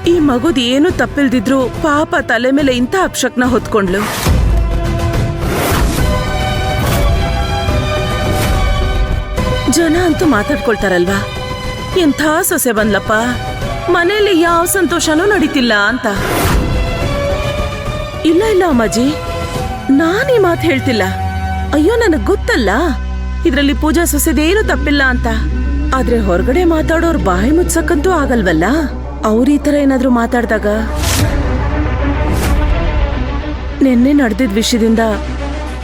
ಈ ಮಗುದ್ ಏನು ತಪ್ಪಿಲ್ದಿದ್ರು ಪಾಪ ತಲೆ ಮೇಲೆ ಇಂಥ ಅಪಶಕ್ನ ಹೊತ್ಕೊಂಡ್ಲು. ಜನ ಅಂತೂ ಮಾತಾಡ್ಕೊಳ್ತಾರಲ್ವಾ, ಎಂಥ ಸೊಸೆ ಬಂದ್ಲಪ್ಪ, ಮನೇಲಿ ಯಾವ ಸಂತೋಷನೂ ನಡೀತಿಲ್ಲ ಅಂತ. ಇಲ್ಲ ಇಲ್ಲ ಅಮ್ಮಾಜಿ, ನಾನೀ ಮಾತು ಹೇಳ್ತಿಲ್ಲ. ಅಯ್ಯೋ, ನನಗ್ ಗೊತ್ತಲ್ಲ ಇದ್ರಲ್ಲಿ ಪೂಜಾ ಸೊಸೆದೇನು ತಪ್ಪಿಲ್ಲ ಅಂತ. ಆದ್ರೆ ಹೊರಗಡೆ ಮಾತಾಡೋರ್ ಬಾಯಿ ಮುಚ್ಚಕ್ಕಂತೂ ಆಗಲ್ವಲ್ಲ. ಅವ್ರ ಈ ತರ ಏನಾದ್ರೂ ಮಾತಾಡ್ದಾಗ ನಿನ್ನೆ ನಡೆದಿದ್ ವಿಷಯದಿಂದ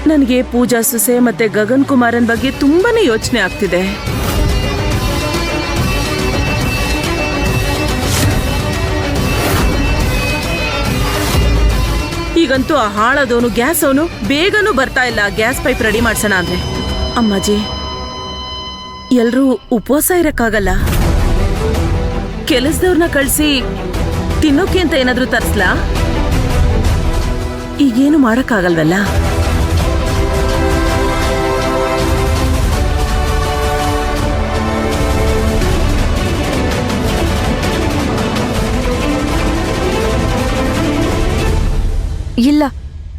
ನನಗೆ ಪೂಜಾ ಸೊಸೆ ಮತ್ತೆ ಗಗನ್ ಕುಮಾರನ್ ಬಗ್ಗೆ ತುಂಬಾನೇ ಯೋಚನೆ ಆಗ್ತಿದೆ. ಈಗಂತೂ ಆ ಹಾಳದವನು ಗ್ಯಾಸ್ ಅವನು ಬೇಗನೂ ಬರ್ತಾ ಇಲ್ಲ. ಗ್ಯಾಸ್ ಪೈಪ್ ರೆಡಿ ಮಾಡ್ಸೋಣ ಅಂದ್ರೆ. ಅಮ್ಮಾಜಿ, ಎಲ್ರೂ ಉಪವಾಸ ಇರಕ್ಕಾಗಲ್ಲ. ಕೆಲಸದವ್ರನ್ನ ಕಳ್ಸಿ ತಿನ್ನೋಕೆ ಅಂತ ಏನಾದ್ರೂ ತರ್ಸ್ಲಾ? ಈಗೇನು ಮಾಡಕ್ಕಾಗಲ್ವಲ್ಲ. ಇಲ್ಲ,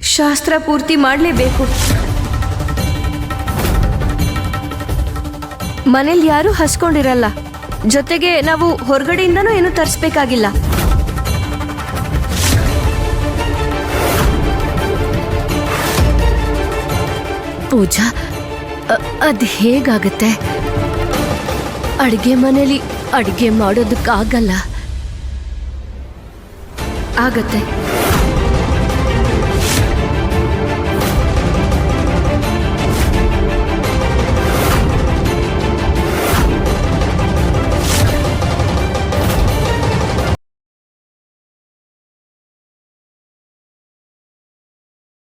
ಶಾಸ್ತ್ರ ಪೂರ್ತಿ ಮಾಡಲೇಬೇಕು. ಮನೇಲಿ ಯಾರೂ ಹಸ್ಕೊಂಡಿರಲ್ಲ. ಜೊತೆಗೆ ನಾವು ಹೊರಗಡೆಯಿಂದನೂ ಏನು ತರಿಸ್ಬೇಕಾಗಿಲ್ಲ. ಪೂಜಾ, ಅದ್ ಹೇಗಾಗತ್ತೆ? ಅಡಿಗೆ ಮನೇಲಿ ಅಡಿಗೆ ಮಾಡೋದಕ್ಕಾಗಲ್ಲ. ಆಗತ್ತೆ.